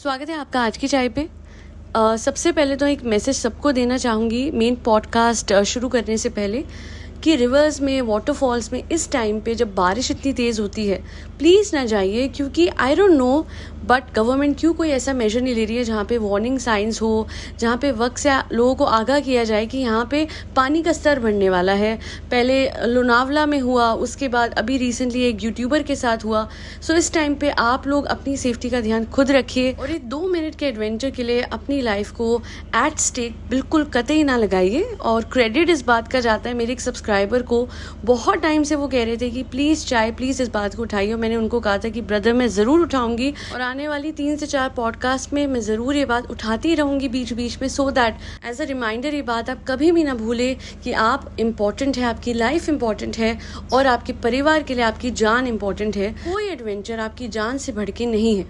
स्वागत है आपका आज की चाय पे। सबसे पहले तो एक मैसेज सबको देना चाहूँगी मेन पॉडकास्ट शुरू करने से पहले कि रिवर्स में, वाटरफॉल्स में इस टाइम पे जब बारिश इतनी तेज़ होती है प्लीज़ ना जाइए, क्योंकि I don't know but government क्यों कोई ऐसा मेजर नहीं ले रही है जहाँ पे वार्निंग साइंस हो, जहाँ पे वक्त से लोगों को आगाह किया जाए कि यहाँ पे पानी का स्तर बढ़ने वाला है। पहले लोनावला में हुआ, उसके बाद अभी रिसेंटली एक यूट्यूबर के साथ हुआ। सो इस टाइम पे आप लोग अपनी सेफ्टी का ध्यान खुद रखिए और ये 2 मिनट के एडवेंचर के लिए अपनी लाइफ को एट स्टेक बिल्कुल कतई ना लगाइए। और क्रेडिट इस बात का जाता है मेरे एक सब्सक्राइबर को, बहुत टाइम से वो कह रहे थे कि प्लीज़ चाय प्लीज़ इस बात को उठाइए। मैंने उनको कहा था कि ब्रदर मैं ज़रूर उठाऊंगी और आने वाली 3 से 4 पॉडकास्ट में मैं ज़रूर ये बात उठाती रहूंगी बीच बीच में, so that as a reminder ये बात आप कभी भी ना भूले कि आप इम्पॉर्टेंट है, आपकी लाइफ इम्पॉर्टेंट है और आपके परिवार के लिए आपकी जान इम्पॉर्टेंट है। कोई एडवेंचर आपकी जान से बढ़ के नहीं है।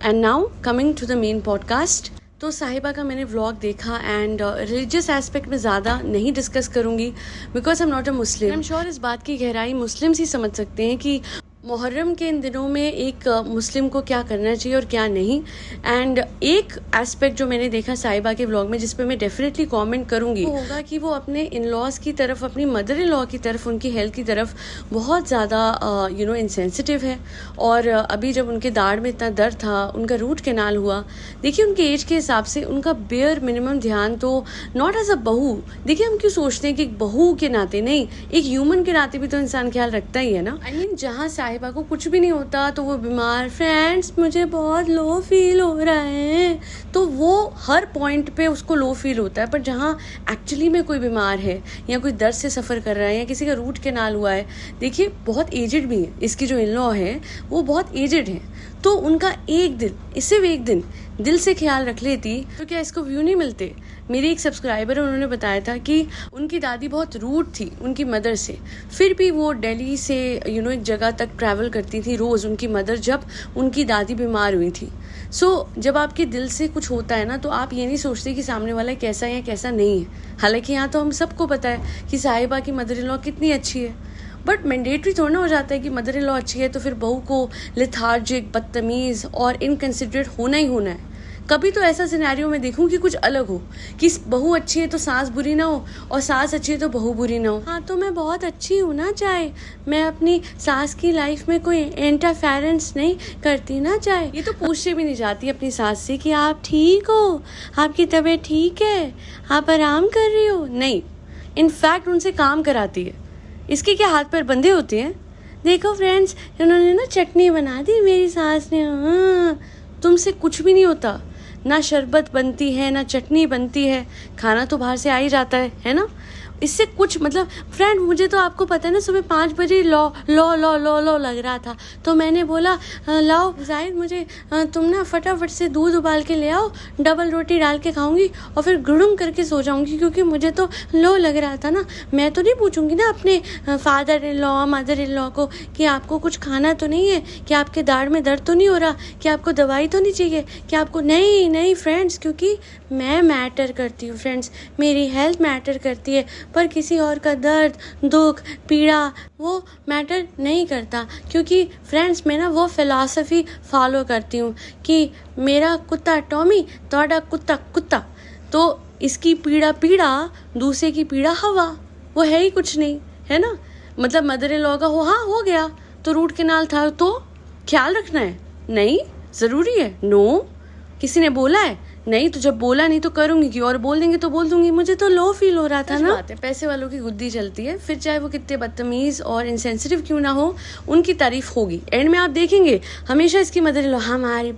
And now coming to the main podcast. तो साहिबा का मैंने व्लॉग देखा एंड रिलीजियस एस्पेक्ट में ज़्यादा नहीं डिस्कस करूँगी because I am not a Muslim. I am sure इस बात की गहराई मुस्लिम्स ही समझ सकते हैं कि मुहर्रम के इन दिनों में एक मुस्लिम को क्या करना चाहिए और क्या नहीं। एंड एक एस्पेक्ट जो मैंने देखा साहिबा के व्लॉग में जिस पे मैं डेफिनेटली कमेंट करूँगी वो होगा कि वो अपने इन लॉज की तरफ, अपनी मदर इन लॉ की तरफ, उनकी हेल्थ की तरफ बहुत ज़्यादा इनसेंसिटिव है। और अभी जब उनके दाढ़ में इतना दर्द था, उनका रूट कैनाल हुआ, देखिए उनके एज के हिसाब से उनका बेयर मिनिमम ध्यान तो नॉट एज अ बहू। देखिए हम क्यों सोचते हैं कि एक बहू के नाते नहीं, एक ह्यूमन के नाते भी तो इंसान ख्याल रखता ही है ना। आई मीन जहाँ साहिबा को कुछ भी नहीं होता तो वो बीमार, फ्रेंड्स मुझे बहुत लो फील हो रहा है, तो वो हर पॉइंट पे उसको लो फील होता है। पर जहाँ एक्चुअली में कोई बीमार है या कोई दर्द से सफ़र कर रहा है या किसी का रूट कैनाल हुआ है, देखिए बहुत एजड भी है, इसकी जो इन लॉ है वो बहुत एजड है, तो उनका एक दिन, सिर्फ एक दिन दिल से ख्याल रख लेती तो क्या इसको व्यू नहीं मिलते। मेरी एक सब्सक्राइबर है, उन्होंने बताया था कि उनकी दादी बहुत रूड थी उनकी मदर से, फिर भी वो दिल्ली से एक जगह तक ट्रैवल करती थी रोज़ उनकी मदर, जब उनकी दादी बीमार हुई थी। सो जब आपके दिल से कुछ होता है ना तो आप ये नहीं सोचते कि सामने वाला कैसा है या कैसा नहीं है। हालांकि यहाँ तो हम सबको पता है कि साहिबा की मदर इन लॉ कितनी अच्छी है, बट मैंडेटरी थोड़ा ना हो जाता है कि मदर इन लॉ अच्छी है तो फिर बहू को लेथार्जिक, बदतमीज़ और इनकंसिडरेट होना ही होना है। कभी तो ऐसा सिनेरियो में देखूं कि कुछ अलग हो, कि बहू अच्छी है तो सास बुरी ना हो और सास अच्छी है तो बहू बुरी ना हो। हाँ तो मैं बहुत अच्छी हूँ ना चाहे, मैं अपनी सास की लाइफ में कोई इंटरफेरेंस नहीं करती ना चाहे। ये तो पूछते भी नहीं जाती अपनी सास से कि आप ठीक हो, आपकी तबीयत ठीक है, आप आराम कर रही हो, नहीं, इनफैक्ट उनसे काम कराती है। इसके क्या हाथ पैर बंधे होते हैं। देखो फ्रेंड्स, उन्होंने ना चटनी बना दी मेरी सास ने। हाँ, तुमसे कुछ भी नहीं होता, ना शरबत बनती है ना चटनी बनती है, खाना तो बाहर से आ ही जाता है ना। इससे कुछ मतलब फ्रेंड, मुझे तो आपको पता है ना, सुबह 5 बजे law law law law law लग रहा था तो मैंने बोला लाओ जाहिद मुझे तुम ना फटाफट से दूध उबाल के ले आओ, डबल रोटी डाल के खाऊंगी और फिर गुड़ुम करके सो जाऊंगी, क्योंकि मुझे तो लो लग रहा था ना। मैं तो नहीं पूछूंगी ना अपने father in law, mother in law को कि आपको कुछ खाना तो नहीं है, कि आपके दाढ़ में दर्द तो नहीं हो रहा, कि आपको दवाई तो नहीं चाहिए, कि आपको नहीं नहीं फ्रेंड्स, क्योंकि मैं मैटर करती हूँ फ्रेंड्स, मेरी हेल्थ मैटर करती है, पर किसी और का दर्द, दुख, पीड़ा वो मैटर नहीं करता। क्योंकि फ्रेंड्स मैं ना वो फिलॉसफी फॉलो करती हूँ कि मेरा कुत्ता टॉमी, तोड़ा कुत्ता कुत्ता, तो इसकी पीड़ा पीड़ा, दूसरे की पीड़ा हवा, वो है ही कुछ नहीं, है ना। मतलब मदर इन लॉ का हो गया तो रूट कैनाल था तो ख्याल रखना है, नहीं ज़रूरी है, नो किसी ने बोला है नहीं, तो जब बोला नहीं तो करूंगी कि, और बोल देंगे तो बोल दूंगी। मुझे तो लो फील हो रहा था ना। बात है, पैसे वालों की गुद्दी चलती है, फिर चाहे वो कितने बदतमीज और इनसेंसिटिव क्यों ना हो, उनकी तारीफ होगी। एंड में आप देखेंगे हमेशा इसकी मदर लो, हमारी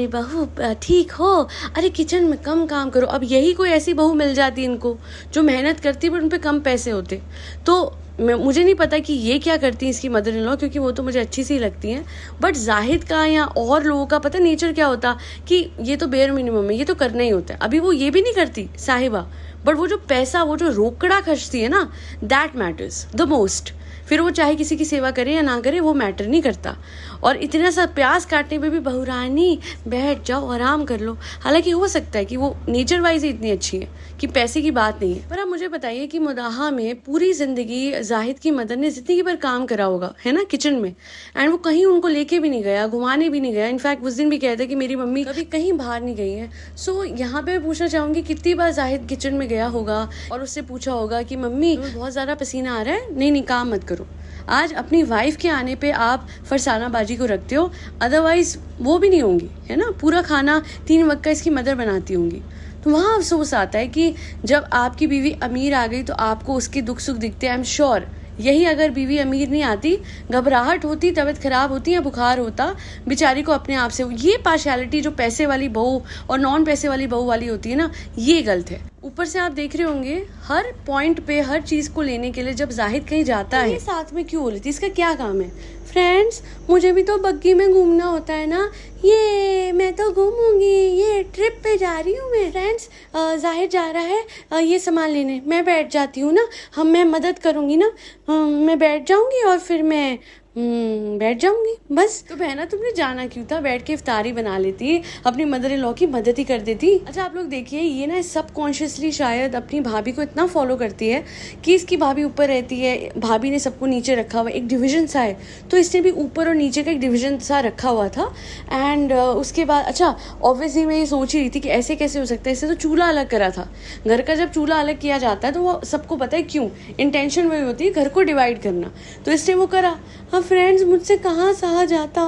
बहू ठीक हो, अरे किचन में कम काम करो। अब यही कोई ऐसी बहू मिल जाती इनको जो मेहनत करती बट उन पर कम पैसे होते, तो मुझे नहीं पता कि ये क्या करती हैं इसकी मदर इन लॉ, क्योंकि वो तो मुझे अच्छी सी लगती हैं। बट जाहिद का या और लोगों का पता नेचर क्या होता कि ये तो बेयर मिनिमम है, ये तो करना ही होता है। अभी वो ये भी नहीं करती साहिबा, बट वो जो पैसा, वो जो रोकड़ा खर्चती है ना, दैट मैटर्स द मोस्ट। फिर वो चाहे किसी की सेवा करे या ना करे, वो मैटर नहीं करता। और इतना सा प्याज काटने पे भी बहू रानी बैठ जाओ, आराम कर लो। हालांकि हो सकता है कि वो नेचर वाइज ही इतनी अच्छी है कि पैसे की बात नहीं है। पर आप मुझे बताइए कि मुदाहा में पूरी जिंदगी जाहिद की मदर ने जिंदगी भर काम करा होगा, है ना, किचन में, एंड वो कहीं उनको लेके भी नहीं गया, घुमाने भी नहीं गया। इनफैक्ट उस दिन भी कहता है कि मेरी मम्मी कभी कहीं बाहर नहीं गई है। सो यहाँ पे मैं पूछना चाहूंगी कितनी बार जाहिद किचन में गया होगा और उससे पूछा होगा कि मम्मी बहुत ज्यादा पसीना आ रहा है, नहीं काम मत करो। आज अपनी वाइफ के आने पे आप फरसाना बाजी को रखते हो, अदरवाइज वो भी नहीं होंगी, है ना। पूरा खाना 3 वक्त का इसकी मदर बनाती होंगी। तो वहाँ अफसोस आता है कि जब आपकी बीवी अमीर आ गई तो आपको उसके दुख सुख दिखते हैं। आई एम श्योर यही अगर बीवी अमीर नहीं आती, घबराहट होती, तबीयत खराब होती या बुखार होता, बेचारी को अपने आप से। ये पार्शियलिटी जो पैसे वाली बहू और नॉन पैसे वाली बहू वाली होती है ना, ये गलत है। ऊपर से आप देख रहे होंगे हर पॉइंट पे हर चीज को लेने के लिए जब जाहिद कहीं जाता है, साथ में क्यों हो रही थी, इसका क्या काम है? फ्रेंड्स, मुझे भी तो बग्गी में घूमना होता है ना, ये मैं तो घूमूंगी, ये ट्रिप पे जा रही हूँ मैं। फ्रेंड्स, जाहिद जा रहा है ये सामान लेने, मैं बैठ जाती हूँ ना, मैं मदद करूँगी ना, मैं बैठ जाऊँगी और फिर मैं बैठ जाऊंगी बस। तो बहना तुमने जाना क्यों था, बैठ के इफ्तारी बना लेती, अपनी मदर इन लॉ की मदद ही कर देती। अच्छा आप लोग देखिए, ये ना सबकॉन्शियसली शायद अपनी भाभी को इतना फॉलो करती है कि इसकी भाभी ऊपर रहती है, भाभी ने सबको नीचे रखा हुआ, एक डिवीजन सा है, तो इसने भी ऊपर और नीचे का एक डिवीजन सा रखा हुआ था। एंड उसके बाद अच्छा ऑब्वियसली मैं ये सोच ही रही थी कि ऐसे कैसे हो सकता है, इससे तो चूल्हा अलग करा था। घर का जब चूल्हा अलग किया जाता है तो वो सबको पता है क्यों, इंटेंशन वही होती है घर को डिवाइड करना, तो इसने वो करा। हाँ फ्रेंड्स, मुझसे कहाँ सहा जाता,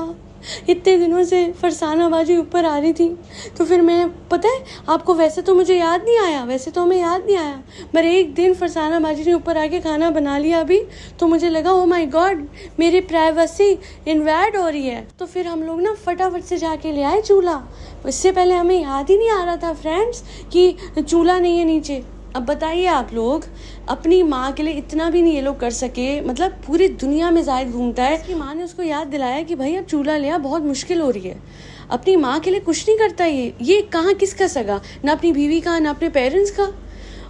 इतने दिनों से फरसाना बाजी ऊपर आ रही थी, तो फिर मैं, पता है आपको, वैसे तो मुझे याद नहीं आया, वैसे तो हमें याद नहीं आया, पर एक दिन फरसाना बाजी ने ऊपर आके खाना बना लिया अभी, तो मुझे लगा ओ माय गॉड मेरी प्राइवेसी इन्वेड हो रही है। तो फिर हम लोग ना फटाफट से जाके ले आए चूल्हा। इससे पहले हमें याद ही नहीं आ रहा था फ्रेंड्स कि चूल्हा नहीं है नीचे। अब बताइए आप लोग, अपनी माँ के लिए इतना भी नहीं ये लोग कर सके, मतलब पूरी दुनिया में जाहिद घूमता है, उसकी माँ ने उसको याद दिलाया कि भाई अब चूल्हा ले आ, बहुत मुश्किल हो रही है। अपनी माँ के लिए कुछ नहीं करता ये कहाँ किसका सगा, ना अपनी बीवी का ना अपने पेरेंट्स का।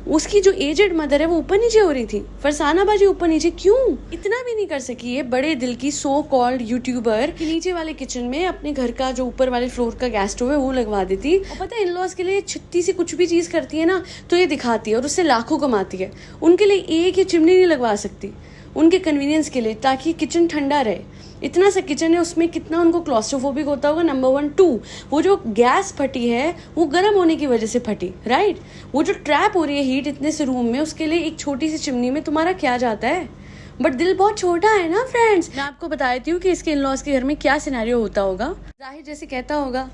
उसकी जो एजेड मदर है वो ऊपर नीचे हो रही थी, फरसाना बाजी ऊपर नीचे, क्यों इतना भी नहीं कर सकी ये बड़े दिल की सो कॉल्ड यूट्यूबर कि नीचे वाले किचन में अपने घर का जो ऊपर वाले फ्लोर का गैस स्टोव है वो लगवा देती। और पता है इन लॉज के लिए छिट्टी सी कुछ भी चीज करती है ना तो ये दिखाती है और उससे लाखों कमाती है। उनके लिए एक ही चिमनी नहीं लगवा सकती, उनके कन्वीनियंस के लिए, ताकि किचन ठंडा रहे। इतना सा किचन है, उसमें कितना उनको क्लॉस्ट्रोफोबिक होता होगा, नंबर 1। 2, वो जो गैस फटी है वो गर्म होने की वजह से फटी, राइट। वो जो ट्रैप हो रही है हीट इतने से रूम में, उसके लिए एक छोटी सी चिमनी में तुम्हारा क्या जाता है। बट दिल बहुत छोटा है ना फ्रेंड्स। मैं आपको बताती हूँ कि इसके इन लॉज के घर में क्या सिनेरियो होता होगा। जाहिर जैसे कहता होगा,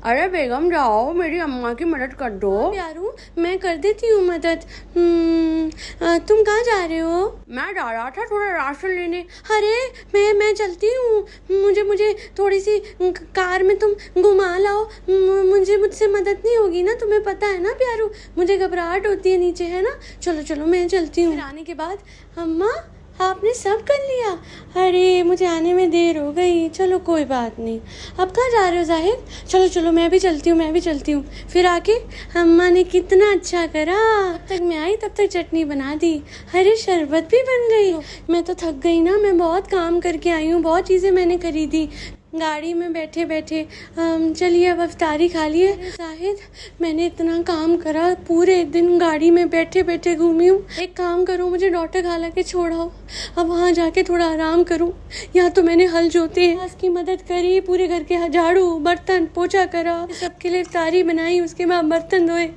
अरे बेगम जाओ मेरी अम्मा की मदद कर दो। यारू मैं कर देती हूँ मदद। तुम कहाँ जा रहे हो? मैं जा रहा था थोड़ा राशन लेने। अरे मैं चलती हूँ, मुझे थोड़ी सी कार में तुम घुमा लाओ, मुझसे मदद नहीं होगी ना, तुम्हें पता है ना प्यारू, मुझे घबराहट होती है नीचे, है ना। चलो मैं चलती हूँ। आने के बाद, अम्मा आपने सब कर लिया? अरे मुझे आने में देर हो गई, चलो कोई बात नहीं। अब कहाँ जा रहे हो जाहिद? चलो मैं भी चलती हूँ। फिर आके अम्मा ने कितना अच्छा करा, तब तक मैं आई तब तक चटनी बना दी, अरे शरबत भी बन गई। मैं तो थक गई ना, मैं बहुत काम करके आई हूँ, बहुत चीज़ें मैंने करी थी गाड़ी में बैठे बैठे। चलिए अब इफ्तारी खा लिए। जाहिद मैंने इतना काम करा, पूरे दिन गाड़ी में बैठे बैठे घूमी हूँ। एक काम करो, मुझे डॉक्टर खाला के छोड़ाओ, अब वहाँ जाके थोड़ा आराम करूँ। यहाँ तो मैंने हल जोते की मदद करी, पूरे घर के झाड़ू बर्तन पोछा करा, सबके लिए इफ्तारी बनाई, उसके बाद बर्तन धोए,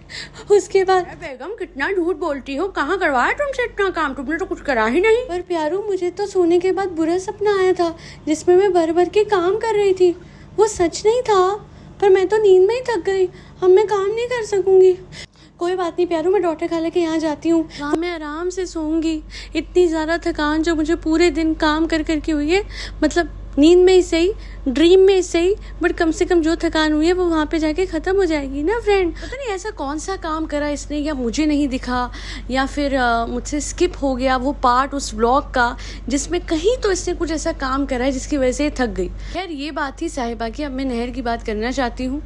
उसके बाद। बेगम कितना झूठ बोलती हो, कहाँ करवाया तुमसे इतना काम, तुमने तो कुछ करा ही नहीं। पर प्यारू मुझे तो सोने के बाद बुरा सपना आया था जिसमें मैं भर के काम कर रही थी, वो सच नहीं था, पर मैं तो नींद में ही थक गई, अब मैं काम नहीं कर सकूंगी। कोई बात नहीं प्यारू, मैं डॉक्टर खाला के यहाँ जाती हूँ, वहाँ मैं आराम से सोऊंगी। इतनी ज़्यादा थकान जो मुझे पूरे दिन काम कर करके हुई है, मतलब नींद में ही सही, ड्रीम में सही, बट कम से कम जो थकान हुई है वो वहाँ पे जाके ख़त्म हो जाएगी ना फ्रेंड। पता नहीं ऐसा कौन सा काम करा इसने, या मुझे नहीं दिखा, या फिर मुझसे स्किप हो गया वो पार्ट उस व्लॉग का जिसमें कहीं तो इसने कुछ ऐसा काम करा है जिसकी वजह से थक गई। खैर ये बात थी साहिबा की। अब मैं नहर की बात करना चाहती हूँ।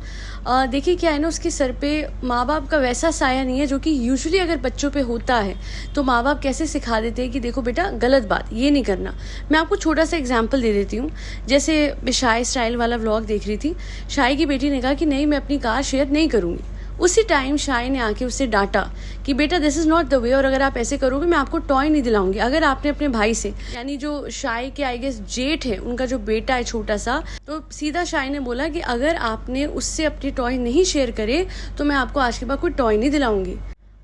देखिए क्या है ना, उसके सर पे माँ बाप का वैसा साया नहीं है जो कि यूजुअली अगर बच्चों पे होता है तो माँ बाप कैसे सिखा देते हैं कि देखो बेटा गलत बात ये नहीं करना। मैं आपको छोटा सा एग्जांपल दे देती हूँ। जैसे मैं शाही स्टाइल वाला व्लॉग देख रही थी, शाही की बेटी ने कहा कि नहीं मैं अपनी कार शेयर नहीं करूँगी। उसी टाइम शाही ने आके उससे डांटा कि बेटा this is not the way, और अगर आप ऐसे करोगे मैं आपको टॉय नहीं दिलाऊंगी। अगर आपने अपने भाई से, यानी जो शाही के आई गेस जेठ है, उनका जो बेटा है छोटा सा, तो सीधा शाही ने बोला कि अगर आपने उससे अपने टॉय नहीं शेयर करे तो मैं आपको आज के बाद कोई टॉय नहीं दिलाऊंगी।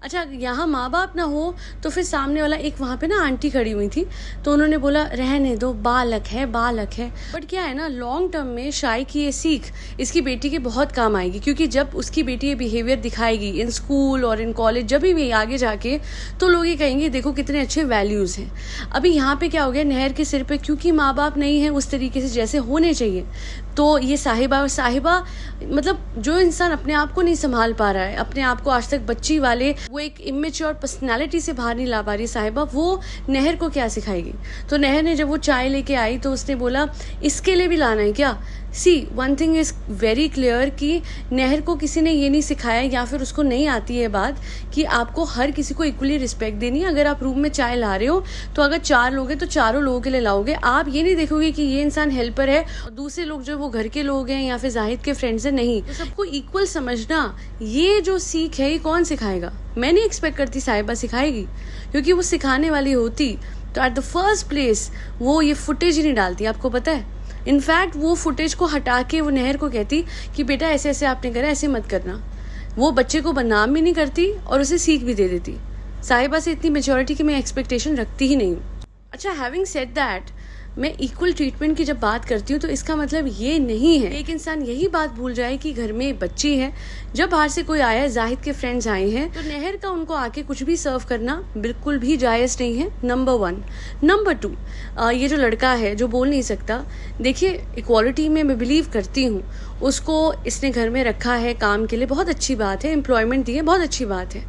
अच्छा, यहाँ माँ बाप ना हो तो फिर सामने वाला एक वहाँ पे ना आंटी खड़ी हुई थी, तो उन्होंने बोला रहने दो, बालक है बालक है। बट क्या है ना, लॉन्ग टर्म में शाही की ये सीख इसकी बेटी के बहुत काम आएगी, क्योंकि जब उसकी बेटी ये बिहेवियर दिखाएगी इन स्कूल और इन कॉलेज, जब भी आगे जाके, तो लोग ये कहेंगे देखो कितने अच्छे वैल्यूज़ हैं। अभी यहाँ पे क्या हो गया, नहर के सिर पे क्योंकि माँ बाप नहीं है उस तरीके से जैसे होने चाहिए, तो ये साहिबा मतलब जो इंसान अपने आप को नहीं संभाल पा रहा है, अपने आप को आज तक बच्ची वाले वो एक इमेच्योर पर्सनालिटी से बाहर नहीं ला पा रही साहिबा, वो नहर को क्या सिखाएगी। तो नहर ने जब वो चाय लेके आई तो उसने बोला इसके लिए भी लाना है क्या। See one thing is very clear कि नहर को किसी ने ये नहीं सिखाया, या फिर उसको नहीं आती है बात कि आपको हर किसी को इक्वली रिस्पेक्ट देनी है। अगर आप रूम में चाय ला रहे हो तो अगर 4 लोग हैं तो चारों लोगों के लिए लाओगे। आप ये नहीं देखोगे कि ये इंसान हेल्पर है और दूसरे लोग जो वो घर के लोग हैं या फिर जाहिद के फ्रेंड्स हैं, नहीं। तो सबको इक्वल समझना, ये जो सीख है ये कौन सिखाएगा। मैं नहीं एक्सपेक्ट करती साहिबा सिखाएगी, क्योंकि वो सिखाने वाली होती तो एट द फर्स्ट प्लेस वो ये फुटेज ही नहीं डालती। आपको पता है, इनफैक्ट वो फुटेज को हटा के वो नहर को कहती कि बेटा ऐसे ऐसे आपने करा, ऐसे मत करना। वो बच्चे को बदनाम भी नहीं करती और उसे सीख भी दे देती। साहिबा से इतनी मेच्योरिटी की मैं एक्सपेक्टेशन रखती ही नहीं हूँ। अच्छा, हैविंग सेड दैट, मैं इक्वल ट्रीटमेंट की जब बात करती हूँ तो इसका मतलब ये नहीं है एक इंसान यही बात भूल जाए कि घर में बच्ची है। जब बाहर से कोई आया है, जाहिद के फ्रेंड्स आए हैं, तो नहर का उनको आके कुछ भी सर्व करना बिल्कुल भी जायज़ नहीं है, नंबर 1। नंबर 2, ये जो लड़का है जो बोल नहीं सकता, देखिए इक्वालिटी में मैं बिलीव करती हूँ। उसको इसने घर में रखा है काम के लिए, बहुत अच्छी बात है, एम्प्लॉयमेंट दी है, बहुत अच्छी बात है।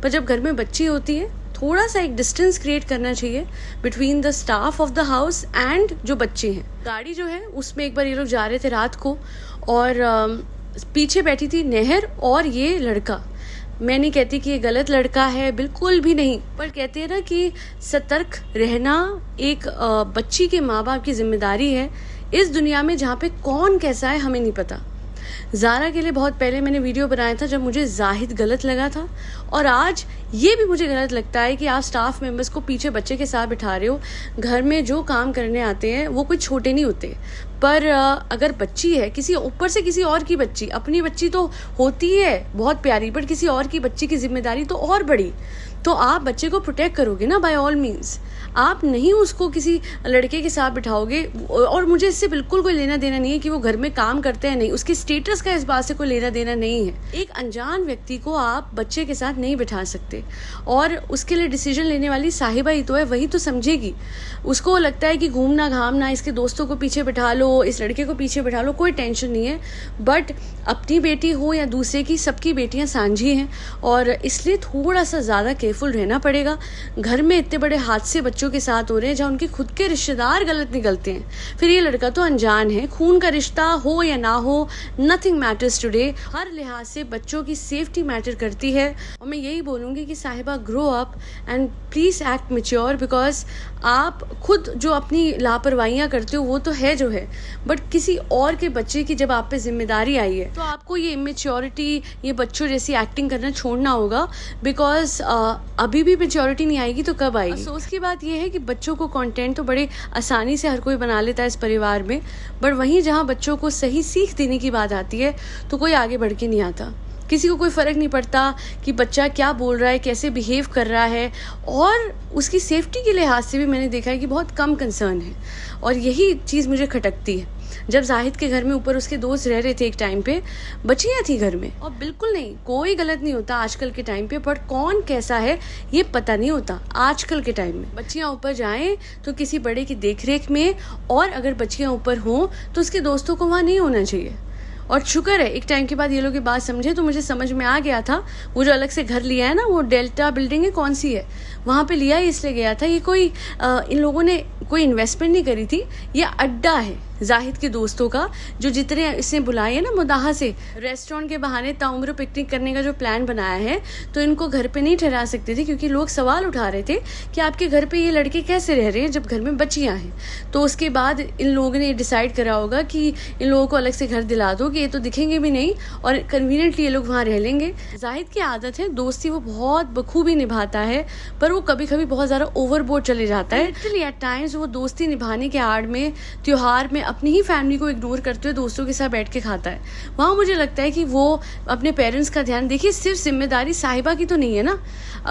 पर जब घर में बच्ची होती है थोड़ा सा एक डिस्टेंस क्रिएट करना चाहिए between the staff of the house and जो बच्चे हैं। गाड़ी जो है उसमें एक बार ये लोग जा रहे थे रात को, और पीछे बैठी थी नहर और ये लड़का। मैं नहीं कहती कि ये गलत लड़का है, बिल्कुल भी नहीं, पर कहते हैं ना कि सतर्क रहना एक बच्ची के माँ बाप की जिम्मेदारी है इस दुनिया में जहाँ पे कौन कैसा है हमें नहीं पता। ज़ारा के लिए बहुत पहले मैंने वीडियो बनाया था जब मुझे जाहिद गलत लगा था, और आज ये भी मुझे गलत लगता है कि आप स्टाफ मेंबर्स को पीछे बच्चे के साथ बिठा रहे हो। घर में जो काम करने आते हैं वो कोई छोटे नहीं होते, पर अगर बच्ची है, किसी ऊपर से किसी और की बच्ची, अपनी बच्ची तो होती है बहुत प्यारी, बट किसी और की बच्ची की जिम्मेदारी तो और बड़ी। तो आप बच्चे को प्रोटेक्ट करोगे ना बाय ऑल मीन्स, आप नहीं उसको किसी लड़के के साथ बिठाओगे। और मुझे इससे बिल्कुल कोई लेना देना नहीं है कि वो घर में काम करते हैं नहीं, उसके स्टेटस का इस बात से कोई लेना देना नहीं है। एक अनजान व्यक्ति को आप बच्चे के साथ नहीं बिठा सकते, और उसके लिए डिसीजन लेने वाली साहिबा ही तो है, वही तो समझेगी। उसको लगता है कि घूमना घामना, इसके दोस्तों को पीछे बिठा लो, इस लड़के को पीछे बिठा लो, कोई टेंशन नहीं है। बट अपनी बेटी हो या दूसरे की, सबकी बेटियां सांझी हैं, और इसलिए थोड़ा सा ज़्यादा केयरफुल रहना पड़ेगा। घर में इतने बड़े हादसे बच्चों के साथ हो रहे हैं जहाँ उनके खुद के रिश्तेदार गलत निकलते हैं, फिर ये लड़का तो अनजान है। खून का रिश्ता हो या ना हो, नथिंग मैटर्स टुडे। हर लिहाज से बच्चों की सेफ्टी मैटर करती है, और मैं यही बोलूँगी कि साहिबा grow up and please act mature, because आप खुद जो अपनी लापरवाहियाँ करते हो वो तो है जो है, बट किसी और के बच्चे की जब आप पे जिम्मेदारी आई है तो आपको ये इमेच्योरिटी, ये बच्चों जैसी एक्टिंग करना छोड़ना होगा, बिकॉज अभी भी मेच्योरिटी नहीं आएगी तो कब आएगी। अफसोस की बात यह है कि बच्चों को कंटेंट तो बड़े आसानी से हर कोई बना लेता है इस परिवार में, बट वहीं जहाँ बच्चों को सही सीख देने की बात आती है तो कोई आगे बढ़ के नहीं आता। किसी को कोई फ़र्क नहीं पड़ता कि बच्चा क्या बोल रहा है, कैसे बिहेव कर रहा है, और उसकी सेफ्टी के लिहाज से भी मैंने देखा है कि बहुत कम कंसर्न है। और यही चीज़ मुझे खटकती है। जब जाहिद के घर में ऊपर उसके दोस्त रह रहे थे एक टाइम पे, बच्चियाँ थी घर में, और बिल्कुल नहीं, कोई गलत नहीं होता आजकल के टाइम पे, बट कौन कैसा है ये पता नहीं होता आजकल के टाइम में। बच्चियाँ ऊपर जाएं तो किसी बड़े की देखरेख में, और अगर बच्चियाँ ऊपर हों तो उसके दोस्तों को वहाँ नहीं होना चाहिए। और शुक्र है एक टाइम के बाद ये लोग ये बात समझे, तो मुझे समझ में आ गया था। वो जो अलग से घर लिया है ना, वो डेल्टा बिल्डिंग है, कौन सी है, वहाँ पे लिया ही इसलिए गया था। ये कोई इन लोगों ने कोई इन्वेस्टमेंट नहीं करी थी, ये अड्डा है जाहिद के दोस्तों का, जो जितने इसने बुलाए हैं ना मुदाहा से, रेस्टोरेंट के बहाने ताउम्र पिकनिक करने का जो प्लान बनाया है, तो इनको घर पे नहीं ठहरा सकते थे, क्योंकि लोग सवाल उठा रहे थे कि आपके घर पे ये लड़के कैसे रह रहे हैं जब घर में बच्चियाँ हैं। तो उसके बाद इन लोगों ने डिसाइड करा होगा कि इन लोगों को अलग से घर दिला दो, कि ये तो दिखेंगे भी नहीं और कन्वीनियंटली ये लोग वहाँ रह लेंगे। जाहिद की आदत है, दोस्ती वो बहुत बखूबी निभाता है, पर वो कभी कभी बहुत ज़्यादा ओवरबोर्ड चले जाता है। लिटरली एट टाइम्स वो दोस्ती निभाने के आड़ में त्योहार में अपनी ही फैमिली को इग्नोर करते हुए दोस्तों के साथ बैठ के खाता है। वहाँ मुझे लगता है कि वो अपने पेरेंट्स का ध्यान, देखिए सिर्फ जिम्मेदारी साहिबा की तो नहीं है ना,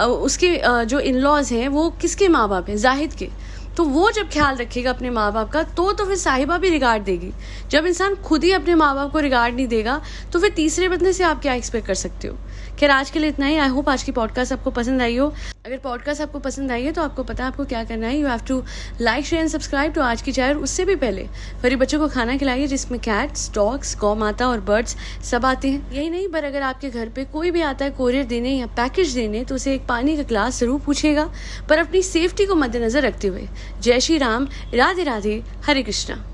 उसके जो इन लॉज हैं वो किसके माँ बाप हैं, जाहिद के। तो वो जब ख्याल रखेगा अपने माँ बाप का, तो फिर साहिबा भी रिगार्ड देगी। जब इंसान खुद ही अपने माँ बाप को रिगार्ड नहीं देगा, तो फिर तीसरे बंदे से आप क्या एक्सपेक्ट कर सकते हो। खैर आज के लिए इतना ही। आई होप आज की पॉडकास्ट आपको पसंद आई हो। अगर पॉडकास्ट आपको पसंद आई है तो आपको पता है आपको क्या करना है। You have to like, share and subscribe to आज की चाय। और उससे भी पहले फरी बच्चों को खाना खिलाइए, जिसमें कैट्स, डॉग्स, गौ माता और बर्ड्स सब आते हैं। यही नहीं, पर अगर आपके घर पे कोई भी आता है कोरियर देने या पैकेज देने, तो उसे एक पानी का ग्लास जरूर पूछेगा, पर अपनी सेफ्टी को मद्देनजर रखते हुए। जय श्री राम, राधे राधे, हरे कृष्णा।